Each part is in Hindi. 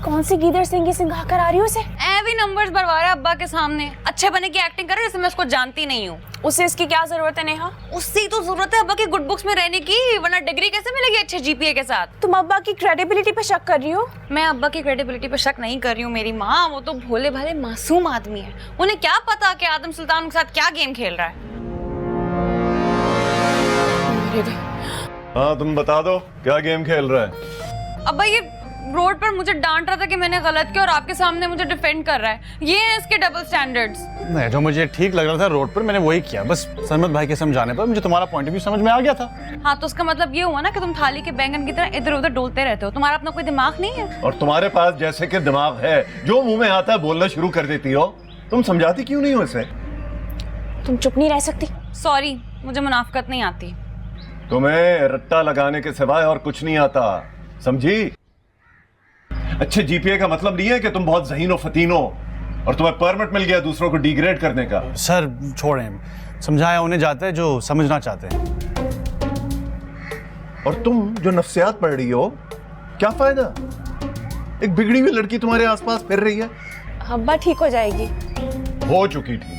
कौन सी गीदड़ सिंह सिंघा कर आ रही हो उसे? भी नंबर्स भरवा रहा है अब्बा के सामने, अच्छे बने की एक्टिंग कर रहा है जैसे मैं उसको जानती नहीं हूँ। उसे इसकी क्या जरूरत है नेहा? उससे तो जरूरत है अब्बा की गुड बुक्स में रहने की, वरना डिग्री कैसे मिलेगी अच्छे जीपीए के साथ। तुम अब्बा की क्रेडिबिलिटी पे शक कर रही हो? मैं अब्बा की क्रेडिबिलिटी पे शक नहीं कर रही हूँ मेरी माँ, वो तो भोले भाले मासूम आदमी है, उन्हें क्या पता कि आदम सुल्तान के साथ क्या गेम खेल रहा है। हाँ तुम बता दो क्या गेम खेल रहा है? अब्बा ये रोड पर मुझे डांट रहा था कि मैंने गलत किया और आपके सामने मुझे डिफेंड कर रहा है, ये है इसके डबल स्टैंडर्ड्स। नहीं, जो मुझे ठीक लग रहा था रोड पर मैंने वही किया, बस सरमत भाई के समझाने पर मुझे तुम्हारा पॉइंट ऑफ व्यू समझ में आ गया था। हाँ तो उसका मतलब ये हुआ ना कि तुम थाली के बैंगन की तरह इधर उधर डोलते रहते हो, तुम्हारा अपना कोई दिमाग नहीं है। और तुम्हारे पास जैसे कि दिमाग है, जो मुंह में आता है बोलना शुरू कर देती हो। तुम समझाती क्यों नहीं हो इसे? तुम चुप नहीं रह सकती? सॉरी, मुझे मुनाफकत नहीं आती। तुम्हें रट्टा लगाने के सिवाय और कुछ नहीं आता, समझी? अच्छे जीपीए का मतलब नहीं है कि तुम बहुत ज़हीन व फतीन हो और तुम्हें परमिट मिल गया दूसरों को डिग्रेड करने का। सर छोड़ें, समझाया उन्हें जाता है जो समझना चाहते हैं। और तुम जो नफ्सियात पढ़ रही हो, क्या फायदा? एक बिगड़ी हुई लड़की तुम्हारे आसपास फिर रही है। अब्बा ठीक हो जाएगी। हो चुकी थी।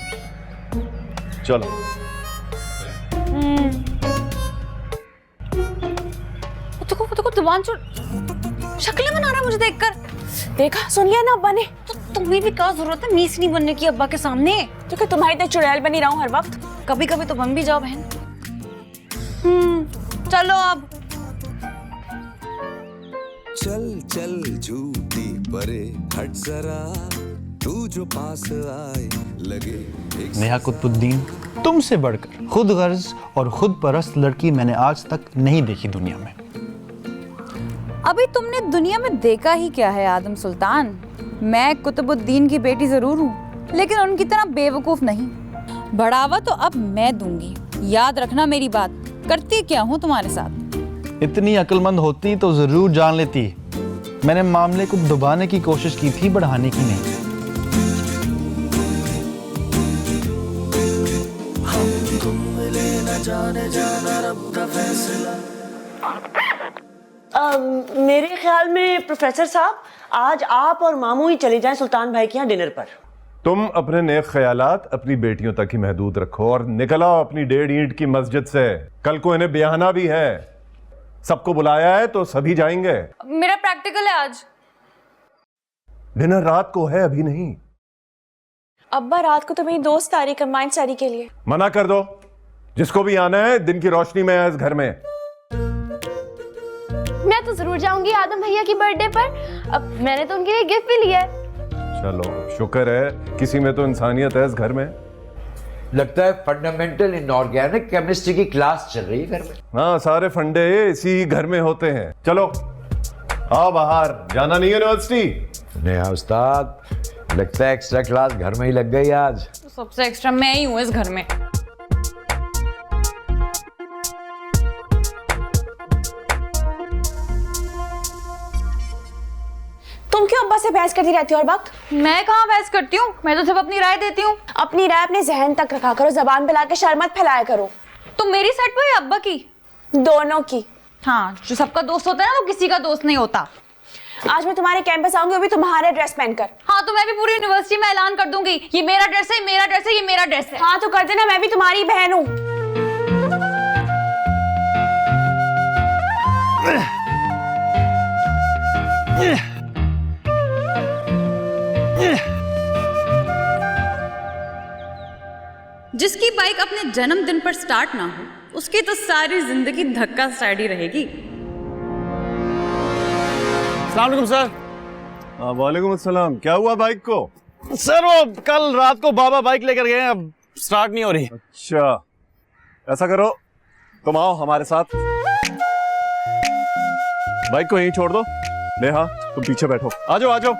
चलो वो देखो जुबान चोर शक्लें बना रहा है मुझे देखकर। देखा, सुन लिया ना अब्बा ने। तो तुम्हें भी क्या जरूरत है मीसनी बनने की अब्बा के सामने? क्योंकि तुम्हारी तरह चुड़ैल बनी रहा हूं हर वक्त। कभी कभी तो बन भी जाओ बहन। चलो अब। चल चल झूठी परे हट जरा, तू जो पास आए लगे। नेहा कुतुबुद्दीन, तुमसे बढ़कर खुद गर्ज और खुद परस्त लड़की मैंने आज तक नहीं देखी दुनिया में। अभी तुमने दुनिया में देखा ही क्या है आदम सुल्तान? मैं कुतुबुद्दीन की बेटी जरूर हूँ, लेकिन उनकी तरह बेवकूफ नहीं। बढ़ावा तो अब मैं दूंगी, याद रखना मेरी बात। करती क्या हूँ तुम्हारे साथ? इतनी अक्लमंद होती तो जरूर जान लेती। मैंने मामले को दबाने की कोशिश की थी, बढ़ाने की नहीं। मेरे ख्याल में प्रोफेसर साहब, आज आप और मामू ही चले जाएं सुल्तान भाई के यहाँ डिनर पर। तुम अपने नेक ख्यालात अपनी बेटियों तक ही महदूद रखो और निकल आओ अपनी 1.5 ईंट की मस्जिद से। कल को इन्हें ब्याहना भी है, सबको बुलाया है तो सभी जाएंगे। मेरा प्रैक्टिकल है आज। डिनर रात को है, अभी नहीं। अब्बा रात को तो मेरी दोस्त आ रही कंबाइंड स्टडी के लिए। मना कर दो, जिसको भी आना है दिन की रोशनी में है इस घर में। मैं तो जरूर जाऊंगी आदम भैया की बर्थडे पर। अब मैंने तो उनके लिए गिफ्ट भी लिया है। चलो शुक्र है किसी में तो इंसानियत है इस घर में। लगता है फंडामेंटल इनऑर्गेनिक केमिस्ट्री की क्लास चल रही है घर में। हाँ, सारे फंडे इसी घर में होते हैं। चलो आओ बाहर, जाना नहीं यूनिवर्सिटी? नेहा उस्ताद, लगता है एक्स्ट्रा क्लास घर में ही लग गई आज। तो सबसे एक्स्ट्रा मैं ही हूँ इस घर में। तुम क्यों अब्बा से बहस करती रहती हो हर वक्त? मैं कहाँ बहस करती हूँ, मैं तो सिर्फ अपनी राय देती हूँ। अपनी राय अपने जहन तक रखा करो, जबान पे लाके शर मत फैलाया करो। तो मेरी साइड पे या अब्बा की? दोनों की। हाँ, जो सबका दोस्त होता है ना वो किसी का दोस्त नहीं होता। आज मैं तुम्हारे कैंपस आऊंगी, वो भी तुम्हारे ड्रेस पहनकर। हाँ तो मैं भी पूरी यूनिवर्सिटी में ऐलान कर दूंगी, ये मेरा ड्रेस है, मेरा ड्रेस है, ये मेरा ड्रेस है। हाँ तो कर देना, मैं भी तुम्हारी बहन हूँ। जिसकी बाइक अपने जन्मदिन पर स्टार्ट ना हो, उसकी तो सारी जिंदगी धक्का स्टार्ट रहेगी। अस्सलाम वालेकुम सर। वालेकुम अस्सलाम। क्या हुआ बाइक को? सर वो कल रात को बाबा बाइक लेकर गए, अब स्टार्ट नहीं हो रही। अच्छा, ऐसा करो तुम आओ हमारे साथ, बाइक को यहीं छोड़ दो। नेहा तुम पीछे बैठो, आ जाओ आ जाओ।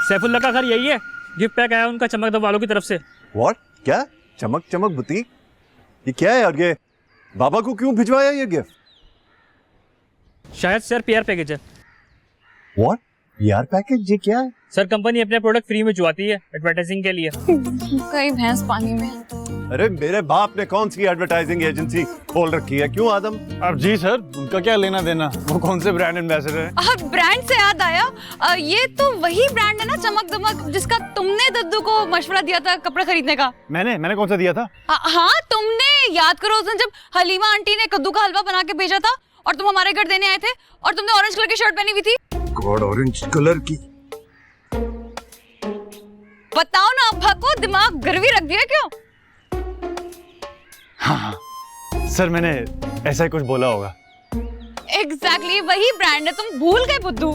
सैफुल्ला का घर यही है? गिफ्ट पैक आया उनका चमकदम वालों की तरफ से। व्हाट? क्या चमक चमक बुटीक? ये क्या है? और ये बाबा को क्यों भिजवाया ये गिफ्ट? शायद सर पेयर पैकेज है। व्हाट? यार पैकेज ये क्या है? सर कंपनी अपने प्रोडक्ट फ्री में चुआती है एडवर्टाइजिंग के लिए। कई भैंस पानी में। अरे मेरे बाप ने कौन सी एडवर्टाइजिंग एजेंसी खोल रखी है? क्यों आदम? अब जी सर, उनका क्या लेना देना, वो कौन से ब्रांड एम्बेसडर है? ब्रांड से याद आया, ये तो वही ब्रांड है ना चमक दमक, जिसका तुमने दद्दू को मशवरा दिया था कपड़े खरीदने का। मैंने कौन सा दिया था? हाँ तुमने, याद करो उस दिन जब हलीमा आंटी ने कद्दू का हलवा बना के भेजा था और तुम हमारे घर देने आए थे और तुमने ऑरेंज कलर की शर्ट पहनी हुई थी। गॉड, ऑरेंज कलर की? बताओ ना अब्बा को दिमाग गिरवी रख दिया क्यों? हाँ सर, मैंने ऐसा ही कुछ बोला होगा। एग्जैक्टली वही ब्रांड है, तुम भूल गए बुद्धू।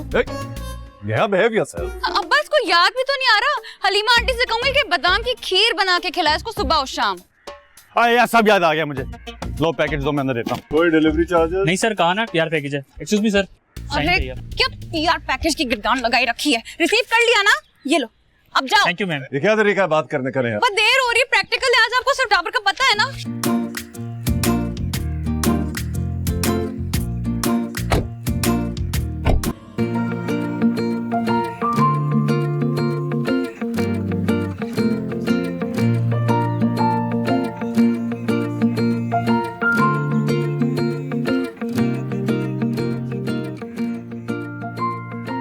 behave yourself. अब्बा इसको याद भी तो नहीं आ रहा। हलीमा आंटी से कहूंगी कि बादाम की खीर बना के खिलाए इसको सुबह और शाम। यार सब याद आ गया मुझे। लो पैकेज दो, मैं अंदर देता हूँ। कोई डिलीवरी चार्जेस? नहीं सर, कहा ना PR पैकेज है। एक्सक्यूज मी सर, साइन अरे चाहिए। क्या PR पैकेज की गिरदान लगाई रखी है? रिसीव कर लिया ना, ये लो अब जाओ। Thank you ma'am. ये क्या तरीका है बात करने का? यार बहुत देर हो रही है, प्रैक्टिकल है आज, आपको सिर्फ डाबर का पता है ना।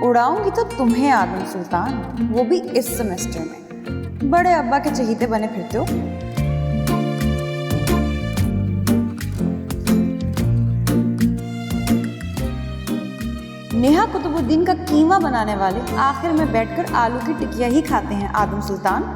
उड़ाऊंगी तो तुम्हें आदम सुल्तान, वो भी इस सेमेस्टर में। बड़े अब्बा के चहीते बने फिरते हो। नेहा कुतुबुद्दीन का कीमा बनाने वाले आखिर में बैठकर आलू की टिकिया ही खाते हैं आदम सुल्तान।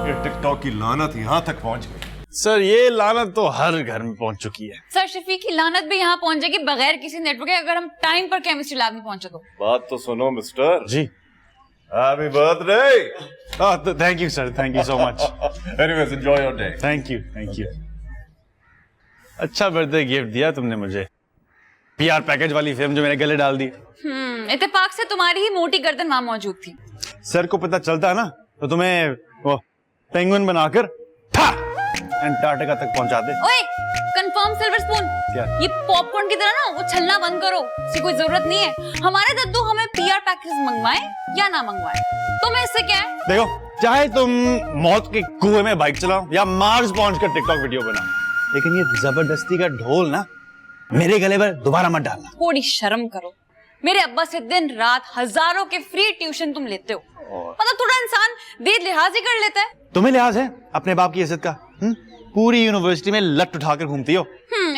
ये टिकटॉक की लानत यहाँ तक पहुँच गई। सर ये लानत तो हर घर में पहुंच चुकी है। सर शफीक की लानत भी यहाँ पहुंच जाएगी बगैर किसी नेटवर्क के, अगर हम टाइम पर केमिस्ट्री लैब में पहुंचे तो। बात तो सुनो mister ji. Happy birthday. Thank you sir, thank you so much. Anyways enjoy your day. Thank you. अच्छा बर्थडे गिफ्ट दिया तुमने मुझे। PR पैकेज वाली फिल्म जो मेरे गले डाल दी। इत्तेफाक से तुम्हारी ही मोटी गर्दन वहां मौजूद थी। सर को पता चलता ना तो तुम्हें वो पेंगुइन बनाकर अंटार्कटिका तक पहुंचाते। ओए कंफर्म सिल्वर स्पून, क्या? ये पॉपकॉर्न की तरह ना वो छलना बंद करो, इसकी कोई जरूरत नहीं है। हमारे दद्दू हमें PR पैकेज मंगवाए या ना मंगवाए, तुम्हें इससे क्या है? देखो, चाहे तुम मौत के कुएं में बाइक चलाओ या मार्स पहुंचकर टिकटॉक वीडियो बनाओ, लेकिन ये जबरदस्ती का ढोल ना मेरे गले पर दोबारा मत डालना। थोड़ी शर्म करो, मेरे अब्बा से दिन रात हजारों के फ्री ट्यूशन तुम लेते हो, मतलब थोड़ा इंसान देर लिहाज ही कर लेता है। तुम्हें लिहाज है अपने बाप की इज्जत का? पूरी यूनिवर्सिटी में लट उठाकर घूमती हो।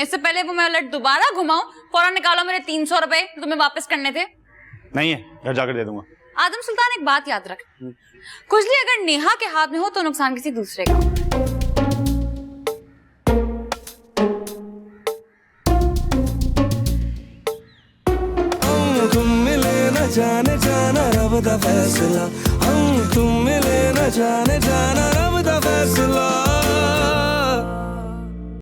इससे पहले वो मैं लट दोबारा घुमाऊं, फौरन निकालो मेरे 300 रुपए जो तुम्हें वापस करने थे। नहीं है, घर जाकर दे दूंगा। आदम सुल्तान एक बात याद रख, खुजली अगर नेहा के हाथ में हो तो नुकसान किसी दूसरे का। तुम मिले न जाने जाना रब दा फैसला, हम तुम मिले न जाने जाना रब दा फैसला।